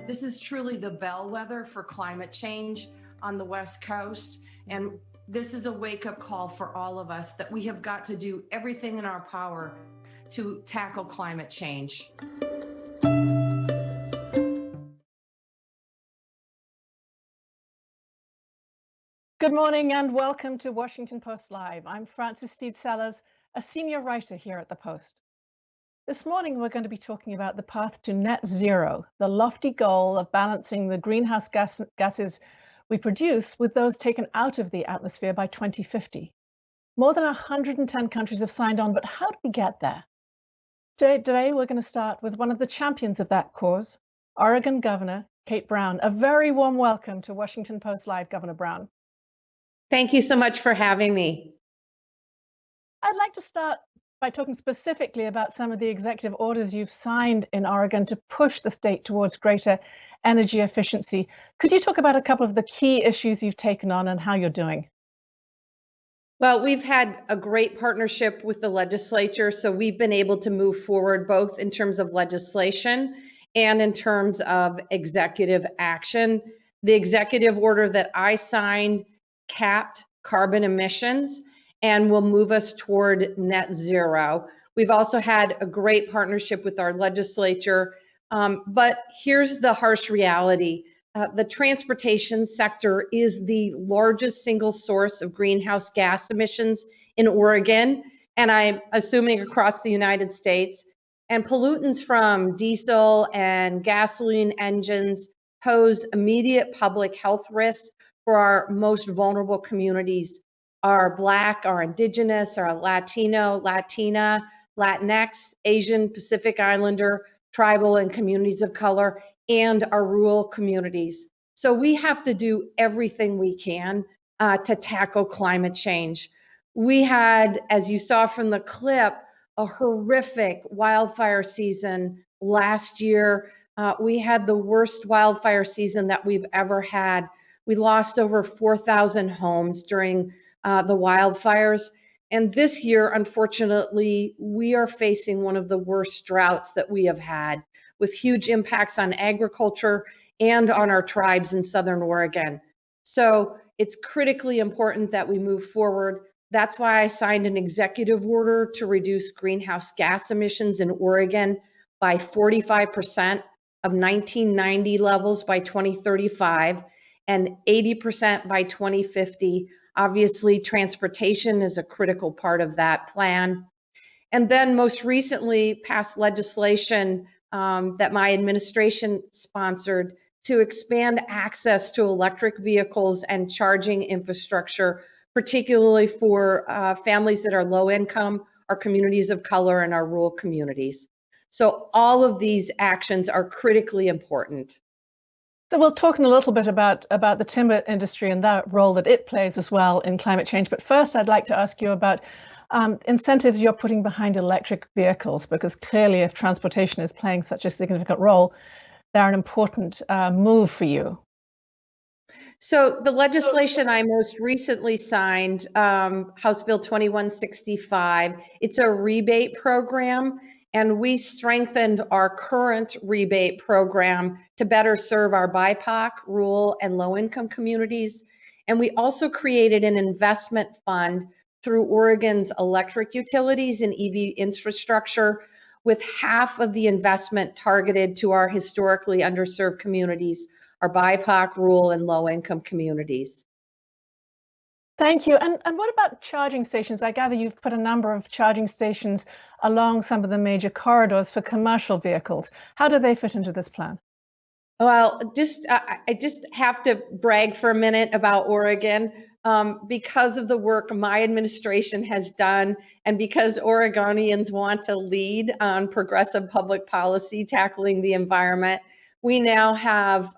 This is truly the bellwether for climate change on the West Coast. And this is a wake-up call for all of us that we have got to do everything in our power to tackle climate change. Good morning and welcome to Washington Post Live. I'm Frances Steed Sellers, a senior writer here at the Post. This morning, we're going to be talking about the path to net zero, the lofty goal of balancing the greenhouse gases we produce with those taken out of the atmosphere by 2050. More than 110 countries have signed on, but how do we get there? Today, we're going to start with one of the champions of that cause, Oregon Governor Kate Brown. A very warm welcome to Washington Post Live, Governor Brown. Thank you so much for having me. I'd like to start by talking specifically about some of the executive orders you've signed in Oregon to push the state towards greater energy efficiency. Could you talk about a couple of the key issues you've taken on and how you're doing? Well, we've had a great partnership with the legislature, so we've been able to move forward both in terms of legislation and in terms of executive action. The executive order that I signed capped carbon emissions and will move us toward net zero. We've also had a great partnership with our legislature, but here's the harsh reality. The transportation sector is the largest single source of greenhouse gas emissions in Oregon, and I'm assuming across the United States. And pollutants from diesel and gasoline engines pose immediate public health risks for our most vulnerable communities. Our Black, our Indigenous, our Latino, Latina, Latinx, Asian, Pacific Islander, tribal, and communities of color, and our rural communities. So we have to do everything we can to tackle climate change. We had, as you saw from the clip, a horrific wildfire season last year. We had the worst wildfire season that we've ever had. We lost over 4,000 homes during the wildfires. And this year, unfortunately, we are facing one of the worst droughts that we have had, with huge impacts on agriculture and on our tribes in Southern Oregon. So it's critically important that we move forward. That's why I signed an executive order to reduce greenhouse gas emissions in Oregon by 45% of 1990 levels by 2035 and 80% by 2050. Obviously, transportation is a critical part of that plan. And then most recently passed legislation that my administration sponsored to expand access to electric vehicles and charging infrastructure, particularly for families that are low income, our communities of color, and our rural communities. So all of these actions are critically important. So we'll talk in a little bit about the timber industry and that role that it plays as well in climate change. But first, I'd like to ask you about incentives you're putting behind electric vehicles, because clearly if transportation is playing such a significant role, they're an important move for you. So the legislation I most recently signed, House Bill 2165, it's a rebate program. And we strengthened our current rebate program to better serve our BIPOC, rural, and low-income communities. And we also created an investment fund through Oregon's electric utilities and EV infrastructure, with half of the investment targeted to our historically underserved communities, our BIPOC, rural, and low-income communities. Thank you. And what about charging stations? I gather you've put a number of charging stations along some of the major corridors for commercial vehicles. How do they fit into this plan? Well, I just have to brag for a minute about Oregon. because of the work my administration has done, and because Oregonians want to lead on progressive public policy tackling the environment, we now have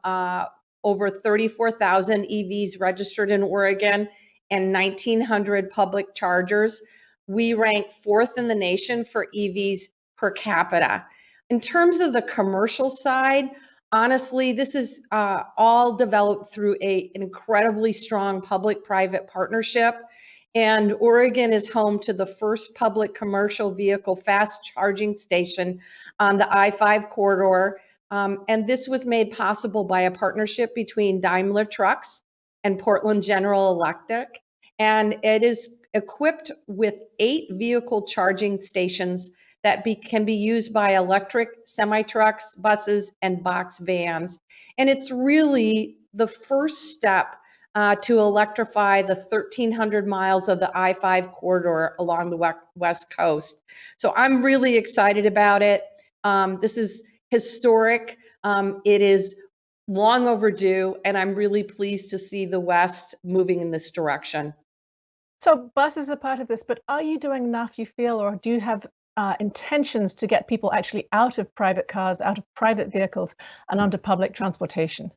over 34,000 EVs registered in Oregon and 1,900 public chargers. We rank 4th in the nation for EVs per capita. In terms of the commercial side, honestly, this is all developed through an incredibly strong public-private partnership. And Oregon is home to the first public commercial vehicle fast charging station on the I-5 corridor. And this was made possible by a partnership between Daimler Trucks and Portland General Electric. And it is equipped with 8 vehicle charging stations that can be used by electric semi-trucks, buses, and box vans. And it's really the first step to electrify the 1,300 miles of the I-5 corridor along the West Coast. So I'm really excited about it. This is historic. It is long overdue, and I'm really pleased to see the West moving in this direction. So buses are part of this, but are you doing enough, you feel, or do you have intentions to get people actually out of private cars, out of private vehicles, and onto public transportation?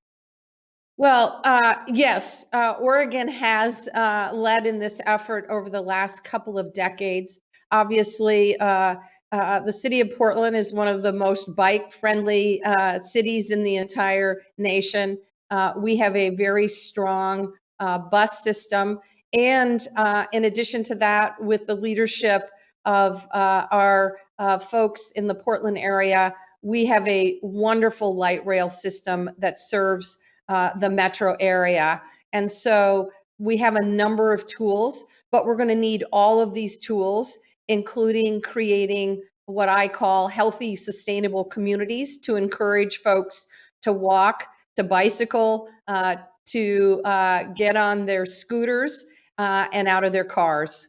Well, yes, Oregon has led in this effort over the last couple of decades. Obviously, the city of Portland is one of the most bike-friendly cities in the entire nation. We have a very strong bus system. And in addition to that, with the leadership of our folks in the Portland area, we have a wonderful light rail system that serves the metro area. And so we have a number of tools, but we're going to need all of these tools, including creating what I call healthy, sustainable communities to encourage folks to walk, to bicycle, to get on their scooters and out of their cars.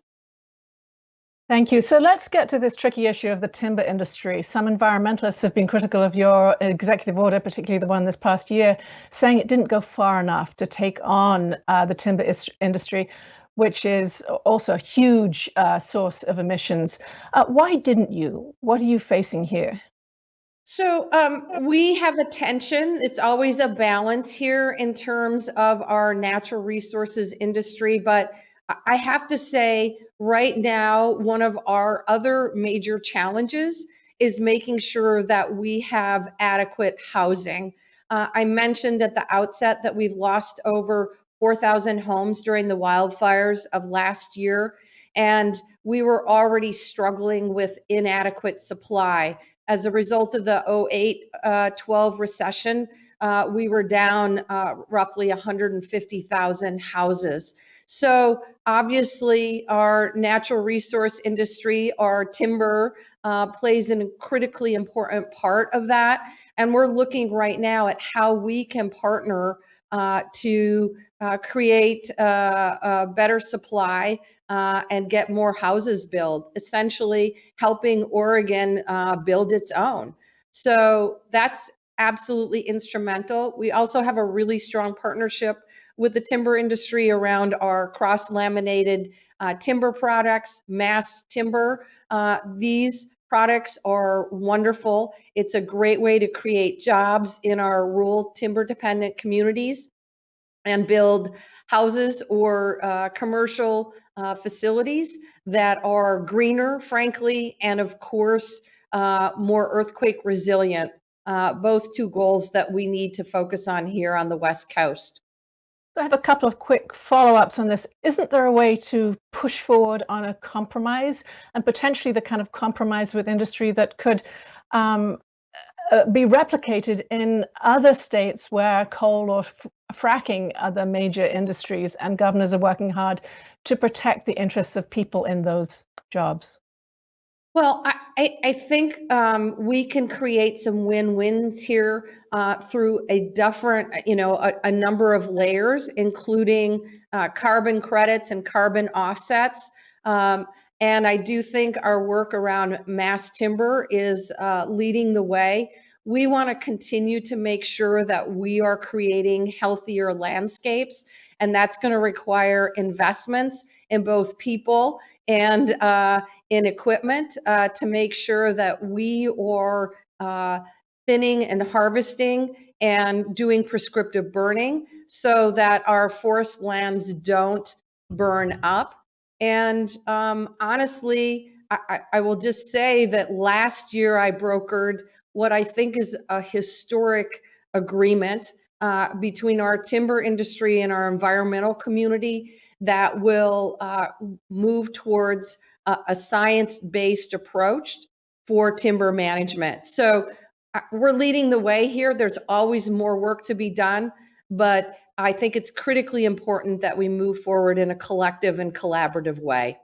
Thank you. So let's get to this tricky issue of the timber industry. Some environmentalists have been critical of your executive order, particularly the one this past year, saying it didn't go far enough to take on the timber industry, which is also a huge source of emissions. Why didn't you? What are you facing here? So we have a tension. It's always a balance here in terms of our natural resources industry. But I have to say, right now, one of our other major challenges is making sure that we have adequate housing. I mentioned at the outset that we've lost over 4,000 homes during the wildfires of last year, and we were already struggling with inadequate supply. As a result of the 08-12 recession, we were down roughly 150,000 houses. So obviously our natural resource industry, our timber, plays a critically important part of that. And we're looking right now at how we can partner to create a better supply and get more houses built, essentially helping Oregon build its own. So that's absolutely instrumental. We also have a really strong partnership with the timber industry around our cross-laminated timber products, mass timber. These products are wonderful. It's a great way to create jobs in our rural timber-dependent communities and build houses or commercial facilities that are greener, frankly, and of course, more earthquake resilient. Both two goals that we need to focus on here on the West Coast. I have a couple of quick follow-ups on this. Isn't there a way to push forward on a compromise, and potentially the kind of compromise with industry that could be replicated in other states where coal or fracking are the major industries, and governors are working hard to protect the interests of people in those jobs? Well, I think we can create some win-wins here through a different, a number of layers, including carbon credits and carbon offsets. And I do think our work around mass timber is leading the way. We want to continue to make sure that we are creating healthier landscapes, and that's going to require investments in both people and in equipment to make sure that we are thinning and harvesting and doing prescriptive burning so that our forest lands don't burn up. And honestly, I will just say that last year I brokered what I think is a historic agreement between our timber industry and our environmental community that will move towards a science-based approach for timber management. So we're leading the way here. There's always more work to be done, but I think it's critically important that we move forward in a collective and collaborative way.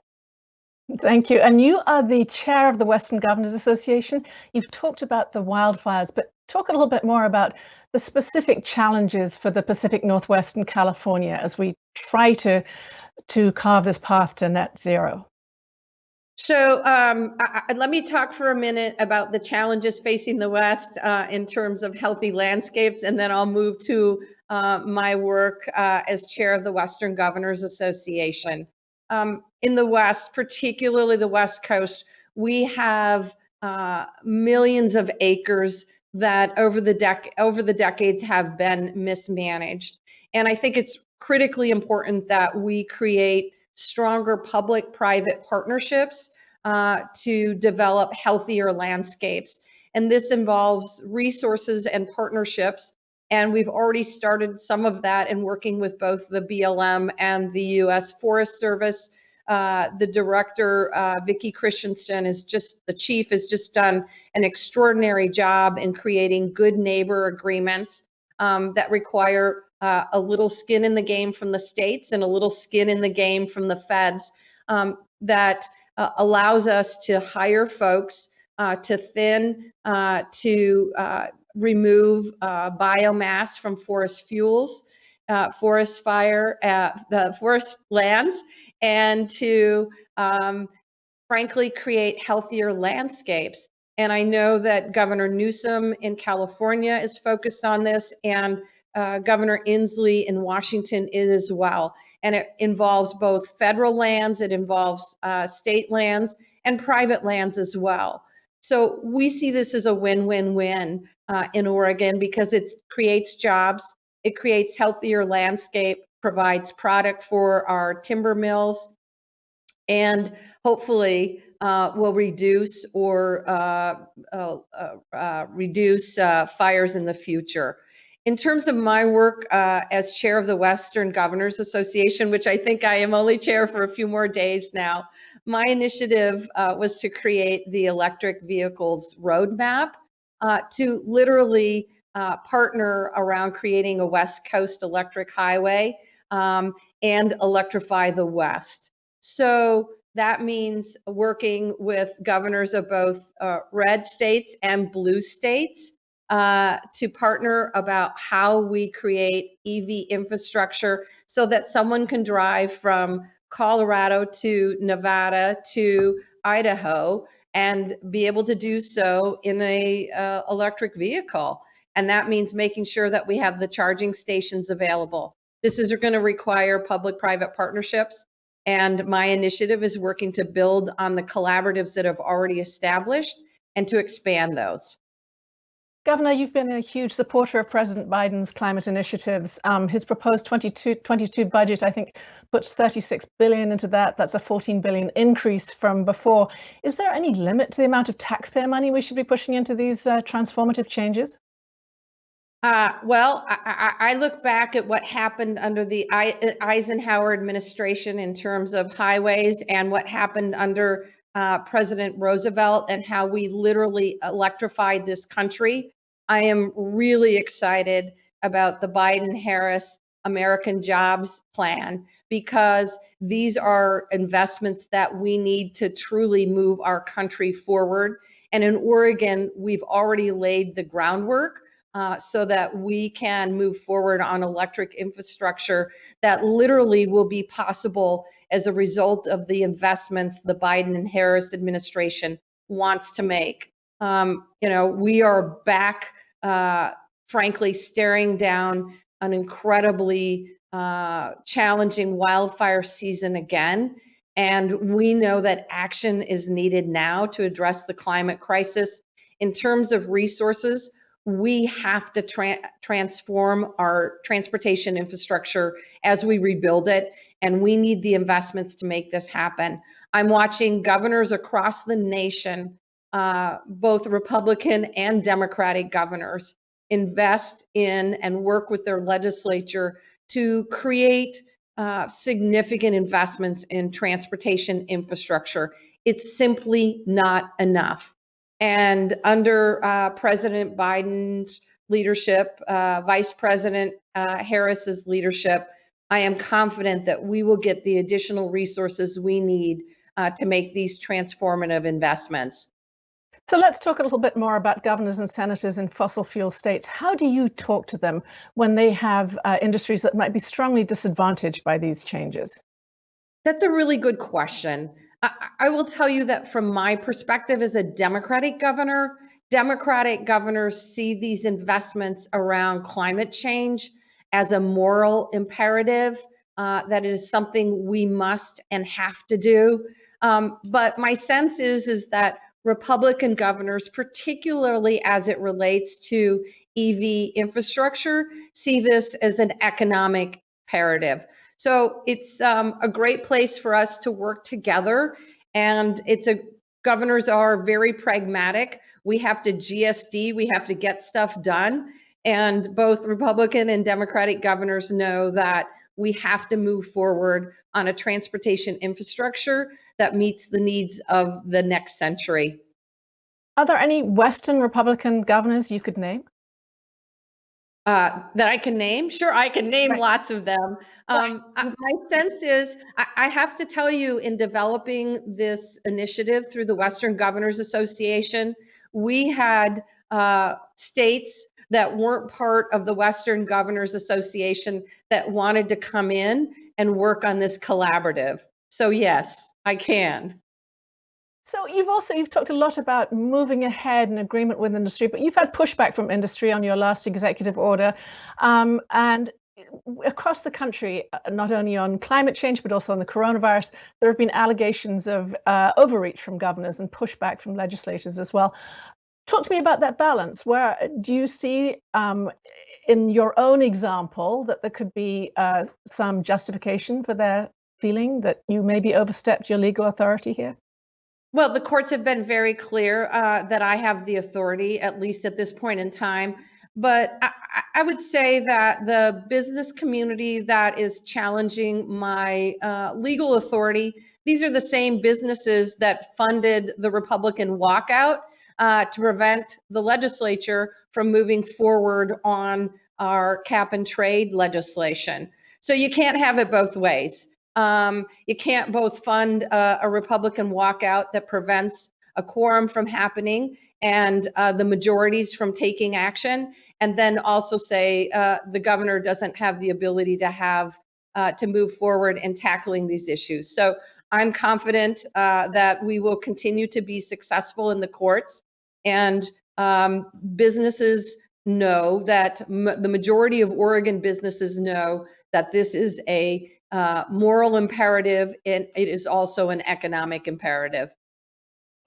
Thank you. And you are the chair of the Western Governors Association. You've talked about the wildfires, but talk a little bit more about the specific challenges for the Pacific Northwest and California as we try to carve this path to net zero. So let me talk for a minute about the challenges facing the West in terms of healthy landscapes, and then I'll move to my work as chair of the Western Governors Association. In the West, particularly the West Coast, we have millions of acres that over the decades have been mismanaged. And I think it's critically important that we create stronger public-private partnerships to develop healthier landscapes. And this involves resources and partnerships. And we've already started some of that in working with both the BLM and the U.S. Forest Service. The director, Vicki Christensen, the chief, has just done an extraordinary job in creating good neighbor agreements that require a little skin in the game from the states and a little skin in the game from the feds that allows us to hire folks to thin, to remove biomass from forest fuels, forest fire, the forest lands, and to frankly create healthier landscapes. And I know that Governor Newsom in California is focused on this, and Governor Inslee in Washington is as well. And it involves both federal lands, it involves state lands, and private lands as well. So we see this as a win-win-win in Oregon because it creates jobs, it creates healthier landscape, provides product for our timber mills, and hopefully will reduce fires in the future. In terms of my work as chair of the Western Governors Association, which I think I am only chair for a few more days now, my initiative was to create the electric vehicles roadmap to literally partner around creating a West Coast electric highway and electrify the West. So that means working with governors of both red states and blue states to partner about how we create EV infrastructure so that someone can drive from Colorado to Nevada to Idaho and be able to do so in a electric vehicle. And that means making sure that we have the charging stations available. This is going to require public-private partnerships. And my initiative is working to build on the collaboratives that have already established and to expand those. Governor, you've been a huge supporter of President Biden's climate initiatives. His proposed 22 budget, I think, puts $36 billion into that. That's a $14 billion increase from before. Is there any limit to the amount of taxpayer money we should be pushing into these transformative changes? Well, I look back at what happened under the Eisenhower administration in terms of highways and what happened under President Roosevelt and how we literally electrified this country. I am really excited about the Biden-Harris American Jobs Plan because these are investments that we need to truly move our country forward. And in Oregon, we've already laid the groundwork so that we can move forward on electric infrastructure that literally will be possible as a result of the investments the Biden and Harris administration wants to make. We are back, frankly, staring down an incredibly challenging wildfire season again. And we know that action is needed now to address the climate crisis. In terms of resources, we have to transform our transportation infrastructure as we rebuild it, and we need the investments to make this happen. I'm watching governors across the nation, both Republican and Democratic governors, invest in and work with their legislature to create significant investments in transportation infrastructure. It's simply not enough. And under President Biden's leadership, Vice President Harris's leadership, I am confident that we will get the additional resources we need to make these transformative investments. So let's talk a little bit more about governors and senators in fossil fuel states. How do you talk to them when they have industries that might be strongly disadvantaged by these changes? That's a really good question. I will tell you that from my perspective as a Democratic governor, Democratic governors see these investments around climate change as a moral imperative, that it is something we must and have to do. But my sense is that Republican governors, particularly as it relates to EV infrastructure, see this as an economic imperative. So it's a great place for us to work together, and governors are very pragmatic. We have to GSD, we have to get stuff done, and both Republican and Democratic governors know that we have to move forward on a transportation infrastructure that meets the needs of the next century. Are there any Western Republican governors you could name? That I can name? Sure, I can name lots of them. My sense is, I have to tell you, in developing this initiative through the Western Governors Association, we had states that weren't part of the Western Governors Association that wanted to come in and work on this collaborative. So yes, I can. So you've talked a lot about moving ahead in agreement with industry, but you've had pushback from industry on your last executive order, and across the country, not only on climate change, but also on the coronavirus, there have been allegations of overreach from governors and pushback from legislators as well. Talk to me about that balance. Where do you see in your own example that there could be some justification for their feeling that you maybe overstepped your legal authority here? Well, the courts have been very clear that I have the authority, at least at this point in time. But I would say that the business community that is challenging my legal authority, these are the same businesses that funded the Republican walkout to prevent the legislature from moving forward on our cap and trade legislation. So you can't have it both ways. You can't both fund a Republican walkout that prevents a quorum from happening and the majorities from taking action, and then also say the governor doesn't have the ability to move forward in tackling these issues. So I'm confident that we will continue to be successful in the courts, and businesses know that the majority of Oregon businesses know that this is a moral imperative, and it is also an economic imperative.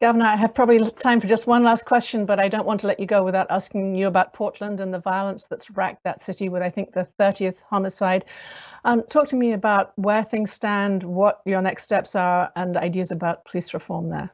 Governor, I have probably time for just one last question, but I don't want to let you go without asking you about Portland and the violence that's racked that city with, I think, the 30th homicide. Talk to me about where things stand, what your next steps are, and ideas about police reform there.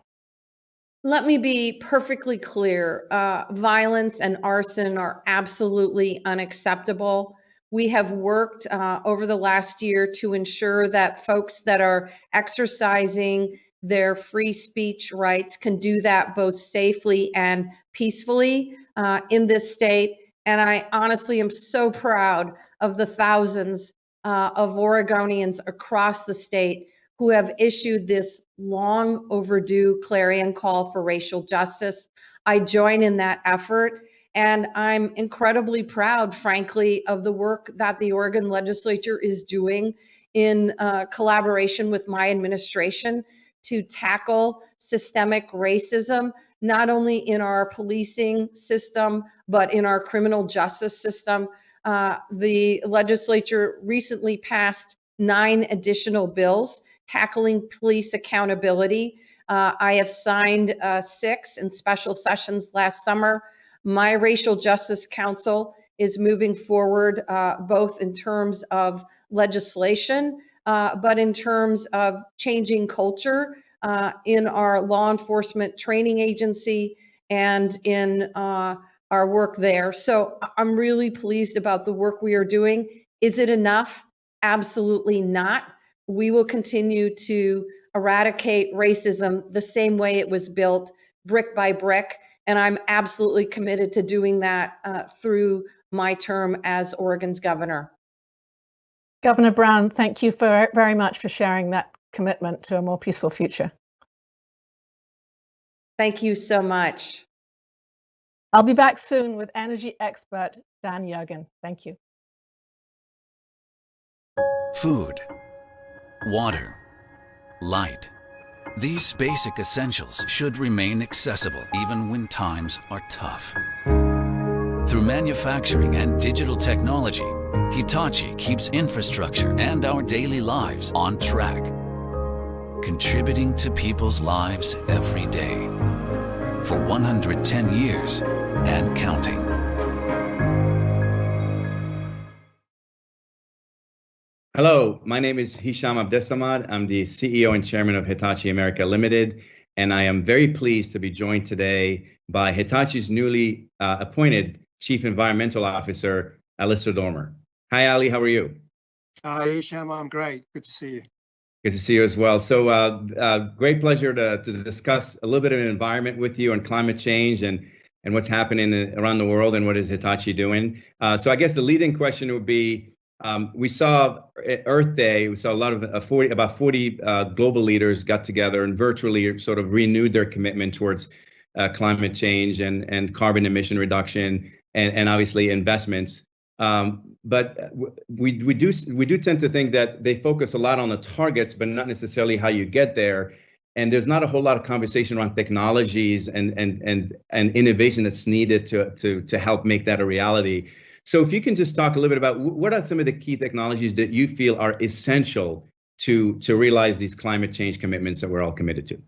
Let me be perfectly clear. Violence and arson are absolutely unacceptable. We have worked over the last year to ensure that folks that are exercising their free speech rights can do that both safely and peacefully in this state. And I honestly am so proud of the thousands of Oregonians across the state who have issued this long overdue clarion call for racial justice. I join in that effort. And I'm incredibly proud, frankly, of the work that the Oregon legislature is doing in collaboration with my administration to tackle systemic racism, not only in our policing system, but in our criminal justice system. The legislature recently passed 9 additional bills tackling police accountability. I have signed 6 in special sessions last summer. My Racial Justice Council is moving forward both in terms of legislation, but in terms of changing culture in our law enforcement training agency and in our work there. So I'm really pleased about the work we are doing. Is it enough? Absolutely not. We will continue to eradicate racism the same way it was built, brick by brick. And I'm absolutely committed to doing that through my term as Oregon's governor. Governor Brown, thank you very much for sharing that commitment to a more peaceful future. Thank you so much. I'll be back soon with energy expert Dan Yergin. Thank you. Food, water, light. These basic essentials should remain accessible even when times are tough. Through manufacturing and digital technology, Hitachi keeps infrastructure and our daily lives on track, contributing to people's lives every day for 110 years and counting. Hello, my name is Hisham Abdesamad. I'm the CEO and chairman of Hitachi America Limited, and I am very pleased to be joined today by Hitachi's newly appointed Chief Environmental Officer, Alistair Dormer. Hi, Ali, how are you? Hi, Hisham, I'm great. Good to see you. Good to see you as well. So great pleasure to discuss a little bit of an environment with you on climate change and what's happening around the world and what is Hitachi doing. So I guess the leading question would be, we saw Earth Day, we saw a lot of about 40 global leaders got together and virtually sort of renewed their commitment towards climate change and carbon emission reduction and obviously investments. But we do tend to think that they focus a lot on the targets, but not necessarily how you get there. And there's not a whole lot of conversation around technologies and innovation that's needed to help make that a reality. So if you can just talk a little bit about what are some of the key technologies that you feel are essential to realize these climate change commitments that we're all committed to?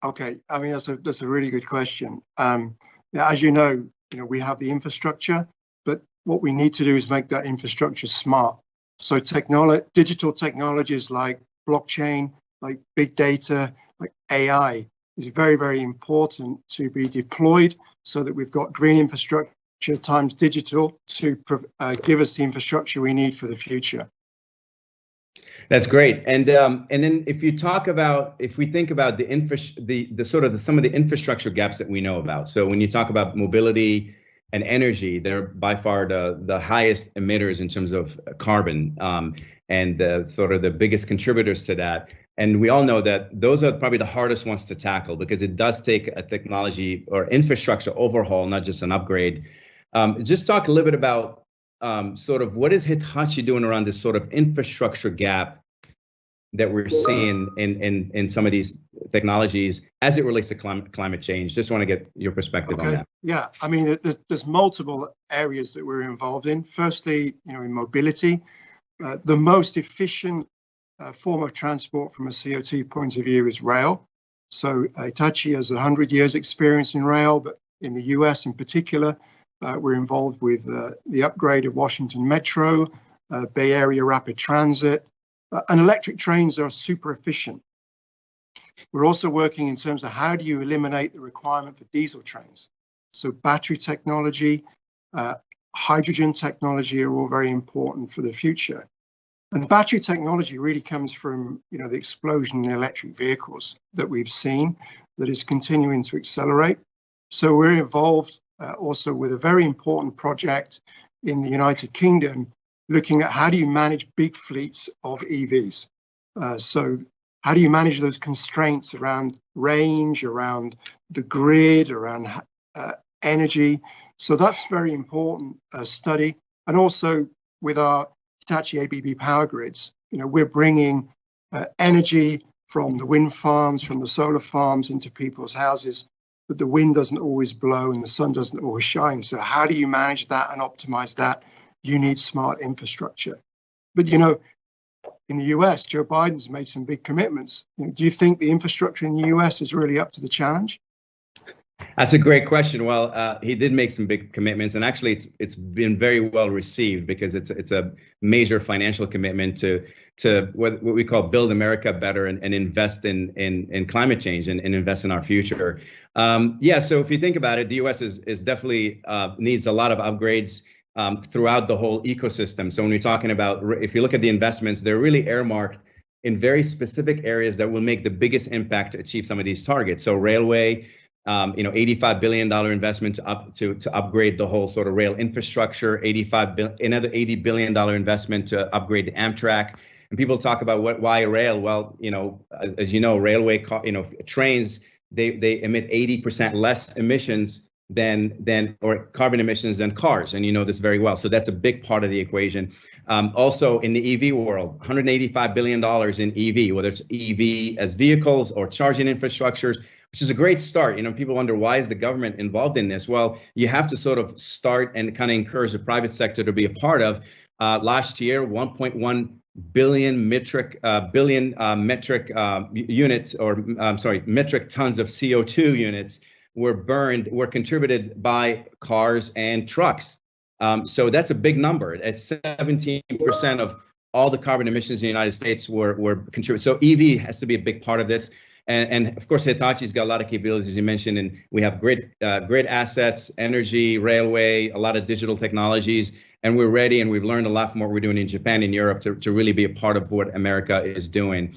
Okay, I mean, that's a really good question. As you know, we have the infrastructure, but what we need to do is make that infrastructure smart. So digital technologies like blockchain, like big data, like AI is very, very important to be deployed so that we've got green infrastructure times digital to give us the infrastructure we need for the future. That's great. And then if we think about some of the infrastructure gaps that we know about. So when you talk about mobility and energy, they're by far the highest emitters in terms of carbon and sort of the biggest contributors to that. And we all know that those are probably the hardest ones to tackle because it does take a technology or infrastructure overhaul, not just an upgrade. Just talk a little bit about sort of what is Hitachi doing around this sort of infrastructure gap that we're seeing in some of these technologies as it relates to climate change. Just want to get your perspective on that. Yeah, I mean, there's multiple areas that we're involved in. Firstly, in mobility, the most efficient form of transport from a CO2 point of view is rail. So Hitachi has 100 years experience in rail, but in the US in particular, we're involved with the upgrade of Washington Metro, Bay Area Rapid Transit, and electric trains are super efficient. We're also working in terms of how do you eliminate the requirement for diesel trains. So battery technology, hydrogen technology are all very important for the future. And battery technology really comes from the explosion in electric vehicles that we've seen that is continuing to accelerate. So we're involved also with a very important project in the United Kingdom, looking at how do you manage big fleets of EVs. So how do you manage those constraints around range, around the grid, around energy? So that's very important study. And also with our Hitachi ABB power grids, we're bringing energy from the wind farms, from the solar farms into people's houses, but the wind doesn't always blow and the sun doesn't always shine. So how do you manage that and optimize that? You need smart infrastructure. But, you know, in the US, Joe Biden's made some big commitments. Do you think the infrastructure in the US is really up to the challenge? That's a great question. Well, he did make some big commitments, and actually, it's been very well received because it's a major financial commitment to what we call build America better and invest in climate change and invest in our future. Yeah. So if you think about it, the U.S. is definitely needs a lot of upgrades throughout the whole ecosystem. So when we're talking about, if you look at the investments, they're really earmarked in very specific areas that will make the biggest impact to achieve some of these targets. So railway. $85 billion investment to upgrade the whole sort of rail infrastructure, another $80 billion investment to upgrade the Amtrak. And people talk about why rail? Well, as you know, railway, trains, they emit 80% less emissions or carbon emissions than cars. And you know this very well. So that's a big part of the equation. Also in the EV world, $185 billion in EV, whether it's EV as vehicles or charging infrastructures, which is a great start. People wonder, why is the government involved in this? Well, you have to sort of start and kind of encourage the private sector to be a part of. Last year, 1.1 billion metric units, or metric tons of CO2 units were contributed by cars and trucks. So that's a big number. It's 17% of all the carbon emissions in the United States were contributed. So EV has to be a big part of this. And of course, Hitachi's got a lot of capabilities, as you mentioned, and we have grid assets, energy, railway, a lot of digital technologies, and we're ready, and we've learned a lot from what we're doing in Japan and Europe to really be a part of what America is doing.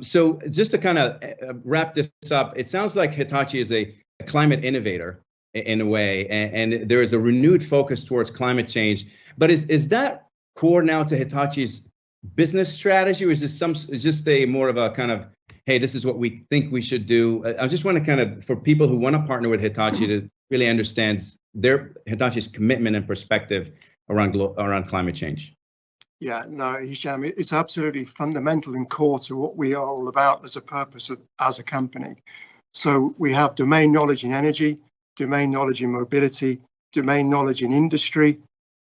So just to kind of wrap this up, it sounds like Hitachi is a climate innovator in a way, and there is a renewed focus towards climate change. But is that core now to Hitachi's business strategy, or is this just a more of a kind of, hey, this is what we think we should do? I just want to kind of, for people who want to partner with Hitachi, to really understand Hitachi's commitment and perspective around climate change. Yeah, no, Hisham, it's absolutely fundamental and core to what we are all about as a purpose as a company. So we have domain knowledge in energy, domain knowledge in mobility, domain knowledge in industry,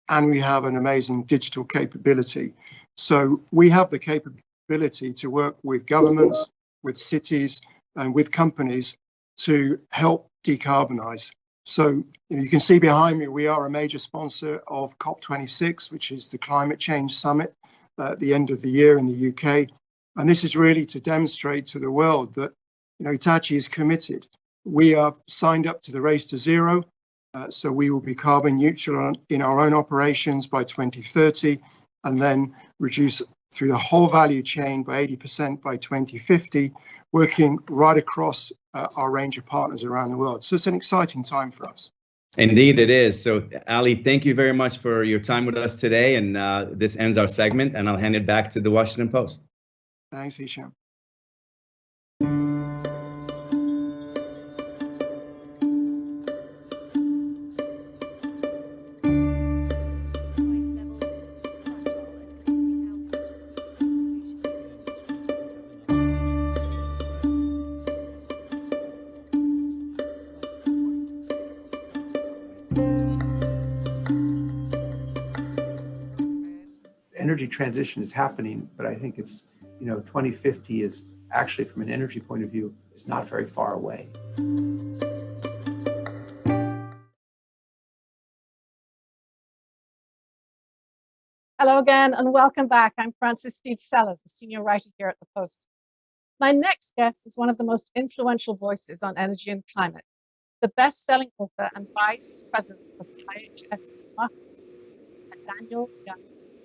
and we have an amazing digital capability. So we have the capability to work with governments, with cities, and with companies to help decarbonize. So you can see behind me, we are a major sponsor of COP26, which is the climate change summit at the end of the year in the UK. And this is really to demonstrate to the world that Hitachi is committed. We have signed up to the race to zero. So we will be carbon neutral in our own operations by 2030, and then reduce through the whole value chain by 80% by 2050, working right across our range of partners around the world. So it's an exciting time for us. Indeed, it is. So, Ali, thank you very much for your time with us today. And this ends our segment, and I'll hand it back to the Washington Post. Thanks, Hisham. Energy transition is happening, but I think it's, 2050 is actually, from an energy point of view, it's not very far away. Hello again, and welcome back. I'm Frances Steed Sellers, a senior writer here at the Post. My next guest is one of the most influential voices on energy and climate, the best-selling author and vice president of IHS Markit, Daniel Yergin.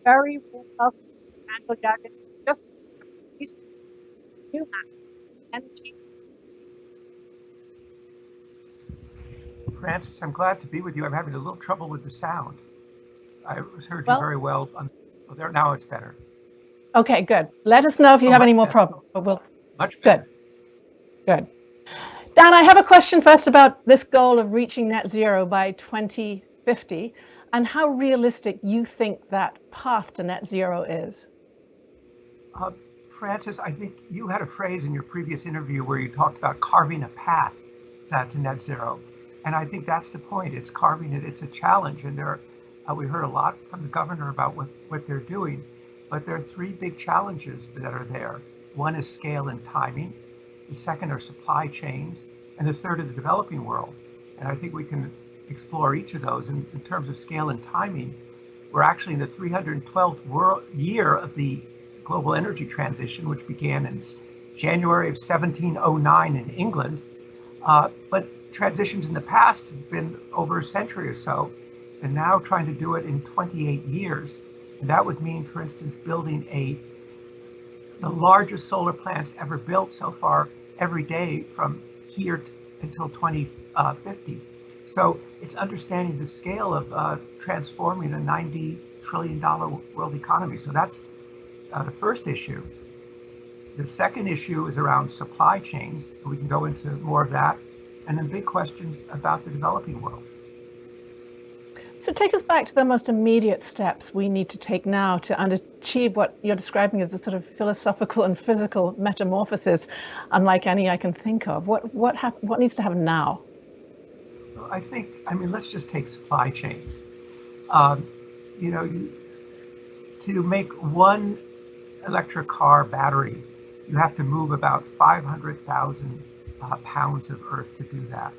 Very warm welcome, Daniel Yergin. Just new energy. Frances, I'm glad to be with you. I'm having a little trouble with the sound. I heard you very well. There, now it's better. Okay, good. Let us know if you have any more problems. But we'll. Much better. Good. Dan, I have a question first about this goal of reaching net zero by 2050, and how realistic you think that path to net zero is. Francis, I think you had a phrase in your previous interview where you talked about carving a path to net zero. And I think that's the point. It's carving it. It's a challenge. And we heard a lot from the governor about what they're doing. But there are three big challenges that are there. One is scale and timing. The second are supply chains. And the third is the developing world. And I think we can explore each of those. And in terms of scale and timing, we're actually in the 312th year of the global energy transition, which began in January of 1709 in England. But transitions in the past have been over a century or so, and now trying to do it in 28 years. And that would mean, for instance, building the largest solar plants ever built so far every day from here until 2050. So it's understanding the scale of transforming a $90 trillion world economy. So that's the first issue. The second issue is around supply chains. We can go into more of that. And then big questions about the developing world. So take us back to the most immediate steps we need to take now to achieve what you're describing as a sort of philosophical and physical metamorphosis, unlike any I can think of. What needs to happen now? I mean, let's just take supply chains. To make one electric car battery, you have to move about 500,000 pounds of earth to do that.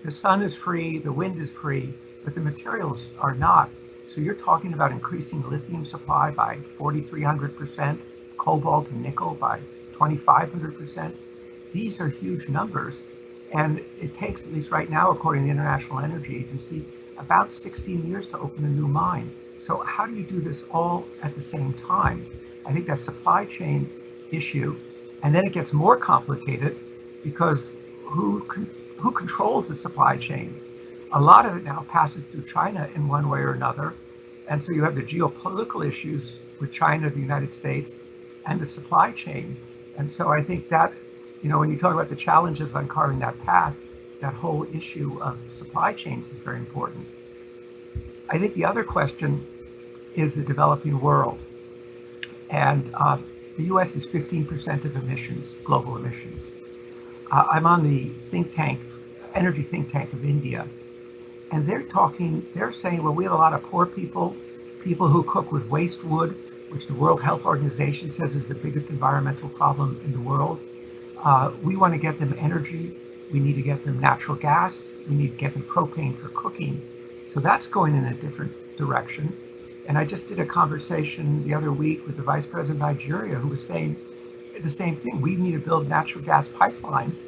The sun is free, the wind is free, but the materials are not. So you're talking about increasing lithium supply by 4,300%, cobalt and nickel by 2,500%. These are huge numbers. And it takes, at least right now, according to the International Energy Agency, about 16 years to open a new mine. So how do you do this all at the same time? I think that's a supply chain issue. And then it gets more complicated because who controls the supply chains? A lot of it now passes through China in one way or another. And so you have the geopolitical issues with China, the United States, and the supply chain. And so I think that, when you talk about the challenges on carving that path, that whole issue of supply chains is very important. I think the other question is the developing world. And the US is 15% of emissions, global emissions. I'm on the energy think tank of India, and they're saying, well, we have a lot of poor people who cook with waste wood, which the World Health Organization says is the biggest environmental problem in the world. We want to get them energy. We need to get them natural gas. We need to get them propane for cooking. So that's going in a different direction. And I just did a conversation the other week with the Vice President of Nigeria, who was saying the same thing. We need to build natural gas pipelines.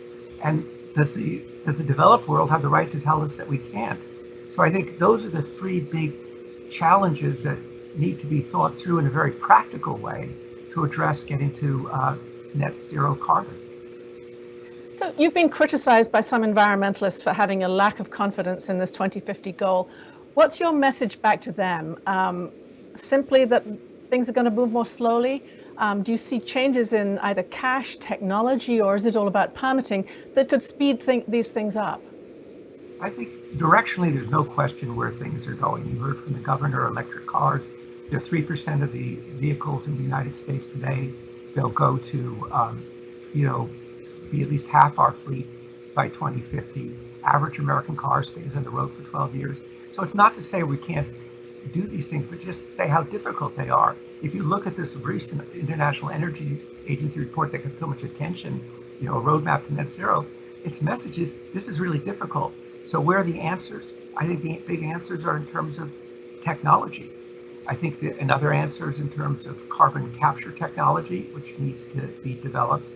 And does the developed world have the right to tell us that we can't? So I think those are the three big challenges that need to be thought through in a very practical way to address getting to net zero carbon. So you've been criticized by some environmentalists for having a lack of confidence in this 2050 goal. What's your message back to them? Simply that things are going to move more slowly? Do you see changes in either cash, technology, or is it all about permitting that could speed these things up? I think directionally, there's no question where things are going. You heard from the governor, electric cars. They're 3% of the vehicles in the United States today. They'll go to, be at least half our fleet by 2050. Average American car stays on the road for 12 years. So it's not to say we can't do these things, but just to say how difficult they are. If you look at this recent International Energy Agency report that got so much attention, a roadmap to net zero, its message is this is really difficult. So where are the answers? I think the big answers are in terms of technology. I think that another answer is in terms of carbon capture technology, which needs to be developed.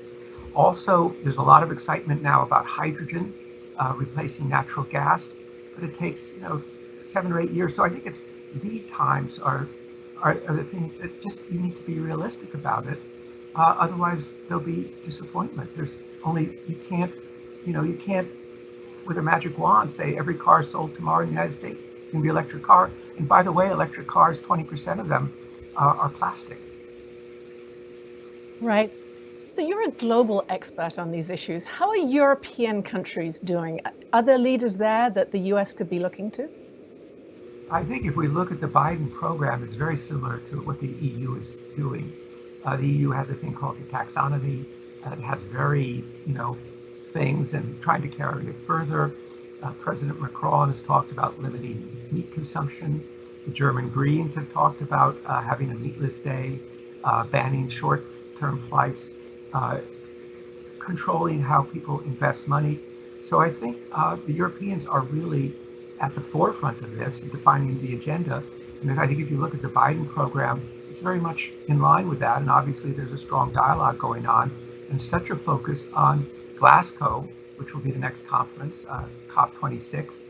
Also, there's a lot of excitement now about hydrogen replacing natural gas, but it takes 7 or 8 years. So I think it's lead times are the thing that just you need to be realistic about it. Otherwise, there'll be disappointment. You can't with a magic wand say every car sold tomorrow in the United States can be electric car. And by the way, electric cars, 20% of them are plastic. Right. So you're a global expert on these issues. How are European countries doing? Are there leaders there that the US could be looking to? I think if we look at the Biden program, it's very similar to what the EU is doing. The EU has a thing called the taxonomy. It has very, things and trying to carry it further. President Macron has talked about limiting meat consumption. The German Greens have talked about having a meatless day, banning short-term flights, controlling how people invest money. So I think the Europeans are really at the forefront of this and defining the agenda. And I think if you look at the Biden program, it's very much in line with that. And obviously there's a strong dialogue going on and such a focus on Glasgow, which will be the next conference, COP26,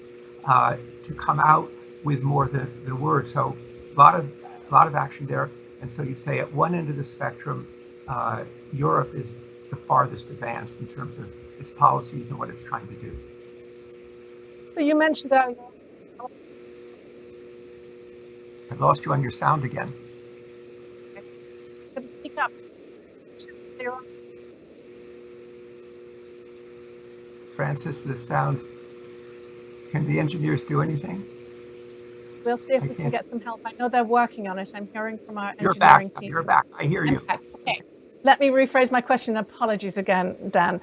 to come out with more than the word. So a lot of action there. And so you'd say at one end of the spectrum, Europe is the farthest advanced in terms of its policies and what it's trying to do. So you mentioned earlier. I've lost you on your sound again. Can you speak up? Francis, this sounds. Can the engineers do anything? We'll see if we can get some help. I know they're working on it. I'm hearing from our You're engineering back. team. You're back. I hear you. Okay. Let me rephrase my question. Apologies again, Dan.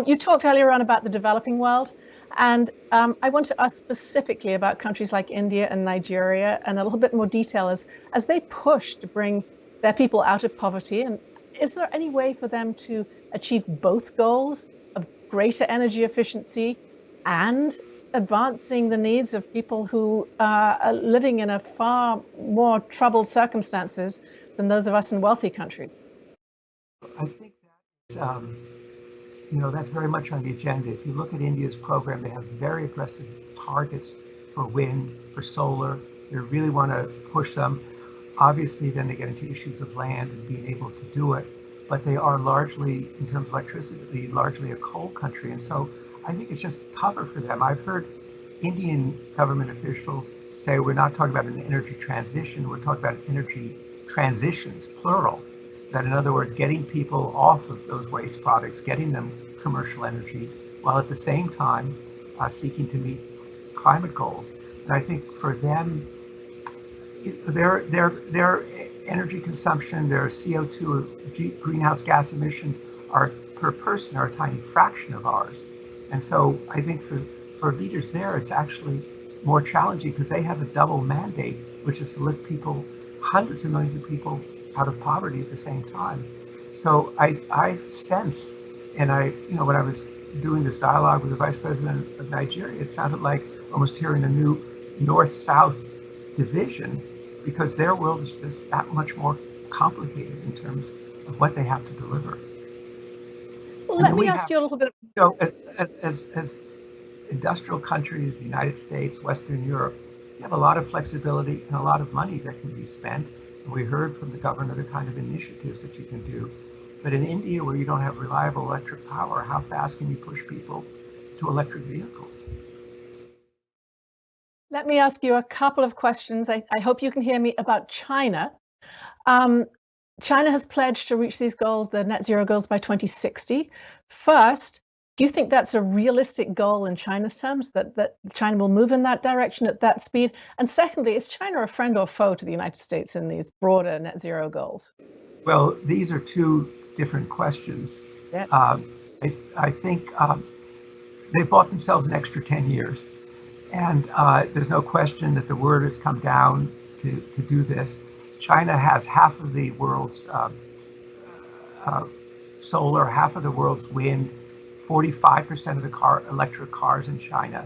You talked earlier on about the developing world, and I want to ask specifically about countries like India and Nigeria, and a little bit more detail as they push to bring their people out of poverty. And is there any way for them to achieve both goals of greater energy efficiency and advancing the needs of people who are living in a far more troubled circumstances than those of us in wealthy countries? I think that's, that's very much on the agenda. If you look at India's program, they have very aggressive targets for wind, for solar. They really want to push them. Obviously, then they get into issues of land and being able to do it. But they are largely, in terms of electricity, largely a coal country. And so I think it's just tougher for them. I've heard Indian government officials say we're not talking about an energy transition, we're talking about energy transitions, plural. That in other words, getting people off of those waste products, getting them commercial energy, while at the same time seeking to meet climate goals. And I think for them, their energy consumption, their CO2 greenhouse gas emissions are per person are a tiny fraction of ours. And so I think for leaders there, it's actually more challenging because they have a double mandate, which is to lift people, hundreds of millions of people out of poverty at the same time. So I sense, and when I was doing this dialogue with the vice president of Nigeria, it sounded like almost hearing a new north-south division because their world is just that much more complicated in terms of what they have to deliver. Well, let me ask you a little bit. As industrial countries, the United States, Western Europe, you have a lot of flexibility and a lot of money that can be spent. And we heard from the governor the kind of initiatives that you can do. But in India, where you don't have reliable electric power, how fast can you push people to electric vehicles? Let me ask you a couple of questions. I hope you can hear me about China. China has pledged to reach these goals, the net zero goals, by 2060. First, do you think that's a realistic goal in China's terms, that China will move in that direction at that speed? And secondly, is China a friend or foe to the United States in these broader net zero goals? Well, these are two different questions. Yes. I think they bought themselves an extra 10 years. And there's no question that the word has come down to do this. China has half of the world's solar, half of the world's wind, 45% of the electric cars in China,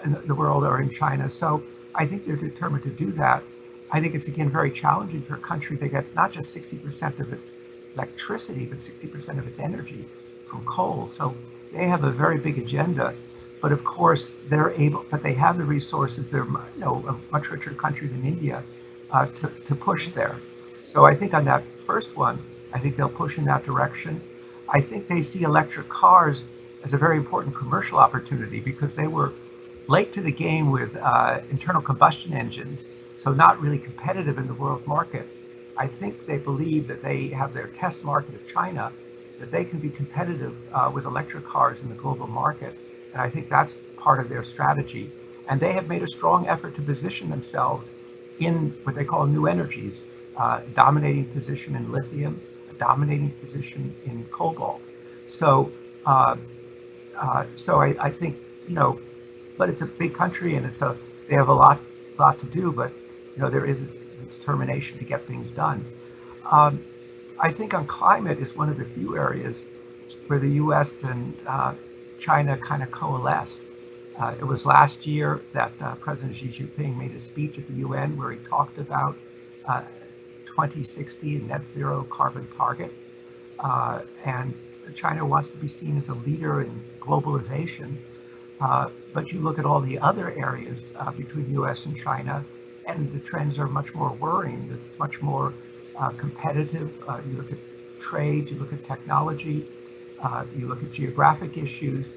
in the world are in China. So I think they're determined to do that. I think it's, again, very challenging for a country that gets not just 60% of its electricity, but 60% of its energy from coal. So they have a very big agenda. But of course, but they have the resources. They're a much richer country than India to push there. So I think on that first one, I think they'll push in that direction. I think they see electric cars as a very important commercial opportunity because they were late to the game with internal combustion engines, so not really competitive in the world market. I think they believe that they have their test market of China, that they can be competitive with electric cars in the global market. And I think that's part of their strategy. And they have made a strong effort to position themselves in what they call new energies, dominating position in lithium, a dominating position in cobalt. So, I think, but it's a big country and they have a lot to do, but there is a determination to get things done. I think on climate is one of the few areas where the U.S. and China kind of coalesced. It was last year that President Xi Jinping made a speech at the UN where he talked about 2060 net zero carbon target, and China wants to be seen as a leader in globalization. But you look at all the other areas between the U.S. and China, and the trends are much more worrying. It's much more competitive. You look at trade, you look at technology, you look at geographic issues.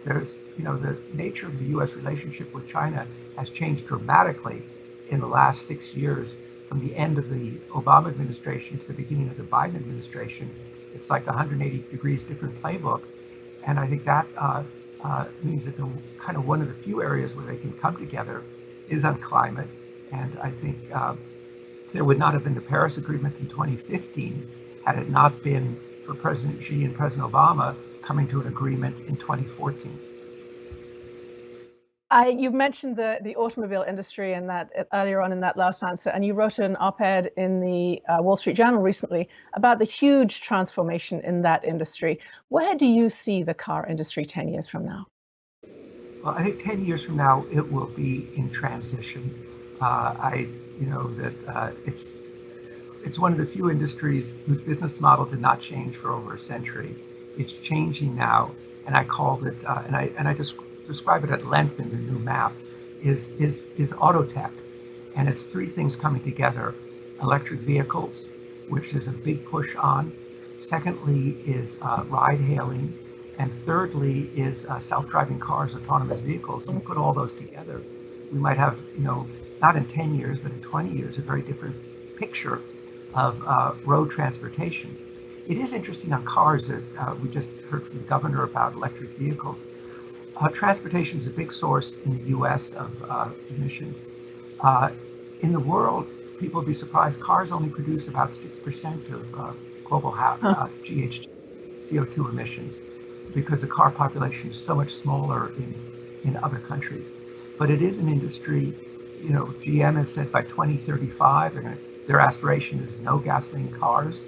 There's, the nature of the U.S. relationship with China has changed dramatically in the last 6 years, from the end of the Obama administration to the beginning of the Biden administration. It's like 180 degrees different playbook. And I think that means that kind of one of the few areas where they can come together is on climate. And I think there would not have been the Paris Agreement in 2015 had it not been for President Xi and President Obama coming to an agreement in 2014. You mentioned the automobile industry and that earlier on in that last answer, and you wrote an op-ed in the Wall Street Journal recently about the huge transformation in that industry. Where do you see the car industry 10 years from now? Well, I think 10 years from now, it will be in transition. It's one of the few industries whose business model did not change for over a century. It's changing now, and I called it, and I just describe it at length in the new map, is auto tech. And it's three things coming together: electric vehicles, which there's a big push on. Secondly is ride hailing. And thirdly is self-driving cars, autonomous vehicles. And you put all those together, we might have, not in 10 years, but in 20 years, a very different picture of road transportation. It is interesting on cars that we just heard from the governor about electric vehicles. Transportation is a big source in the U.S. of emissions. In the world, people will be surprised, cars only produce about 6% of global GHG, CO2 emissions, because the car population is so much smaller in other countries. But it is an industry, GM has said by 2035, their aspiration is no gasoline cars.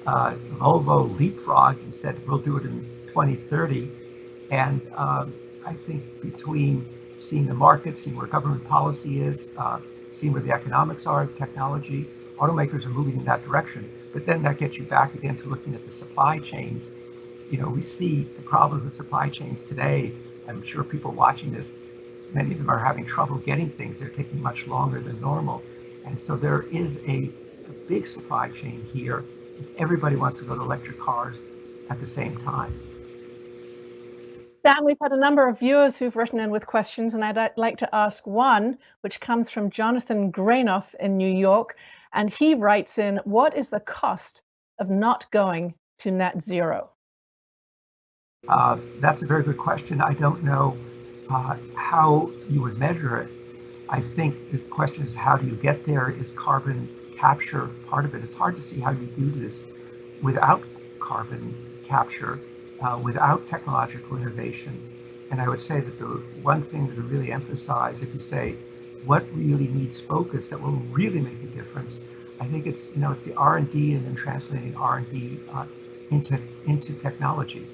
Volvo leapfrogged and said we'll do it in 2030. And I think between seeing the market, seeing where government policy is, seeing where the economics are, technology, automakers are moving in that direction. But then that gets you back again to looking at the supply chains. We see the problems with supply chains today. I'm sure people watching this, many of them are having trouble getting things. They're taking much longer than normal. And so there is a big supply chain here if everybody wants to go to electric cars at the same time. Dan, we've had a number of viewers who've written in with questions, and I'd like to ask one, which comes from Jonathan Grainoff in New York. And he writes in, what is the cost of not going to net zero? That's a very good question. I don't know how you would measure it. I think the question is, how do you get there? Is carbon capture part of it? It's hard to see how you do this without carbon capture, without technological innovation. And I would say that the one thing that I really emphasize, if you say what really needs focus that will really make a difference, I think it's it's the R&D and then translating R&D into technology.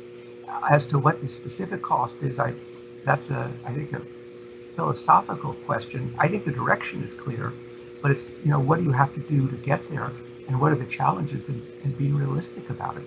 As to what the specific cost is, that's I think a philosophical question. I think the direction is clear, but it's what do you have to do to get there, and what are the challenges, and being realistic about it.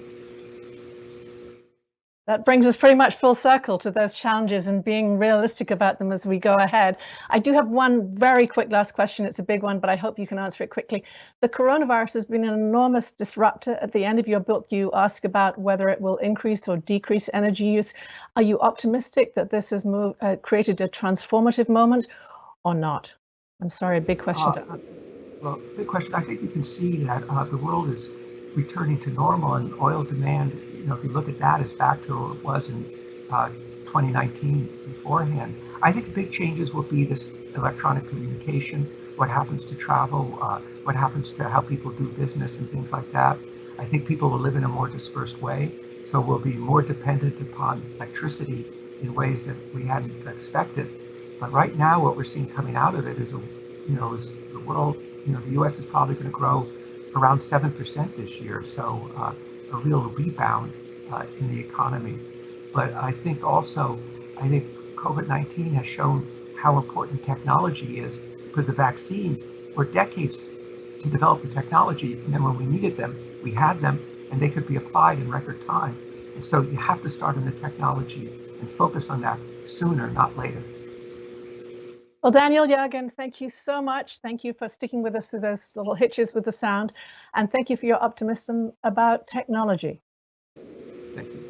That brings us pretty much full circle to those challenges and being realistic about them as we go ahead. I do have one very quick last question. It's a big one, but I hope you can answer it quickly. The coronavirus has been an enormous disruptor. At the end of your book, you ask about whether it will increase or decrease energy use. Are you optimistic that this has created a transformative moment or not? I'm sorry, a big question to answer. Well, big question. I think you can see that the world is returning to normal, and oil demand, if you look at that, is back to where it was in 2019 beforehand. I think the big changes will be this electronic communication. what happens to travel, what happens to how people do business and things like that. I think people will live in a more dispersed way, so we'll be more dependent upon electricity in ways that we hadn't expected. But right now, what we're seeing coming out of it is, is the world, the U.S. is probably going to grow around 7% this year, so a real rebound in the economy. But I think COVID-19 has shown how important technology is, because the vaccines were decades to develop the technology, and then when we needed them, we had them, and they could be applied in record time. And so you have to start on the technology and focus on that sooner, not later. Well, Daniel, Yergin, thank you so much. Thank you for sticking with us through those little hitches with the sound. And thank you for your optimism about technology. Thank you.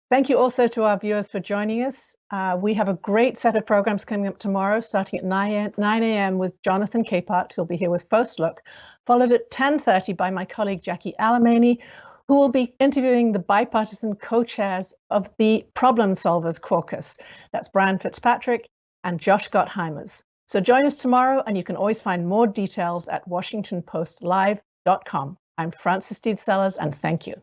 Thank you also to our viewers for joining us. We have a great set of programs coming up tomorrow, starting at 9 a.m. with Jonathan Capehart, who'll be here with First Look, followed at 10:30 by my colleague Jackie Alamany, who will be interviewing the bipartisan co-chairs of the Problem Solvers Caucus. That's Brian Fitzpatrick and Josh Gottheimers. So join us tomorrow, and you can always find more details at WashingtonPostLive.com. I'm Frances Steed Sellers, and thank you.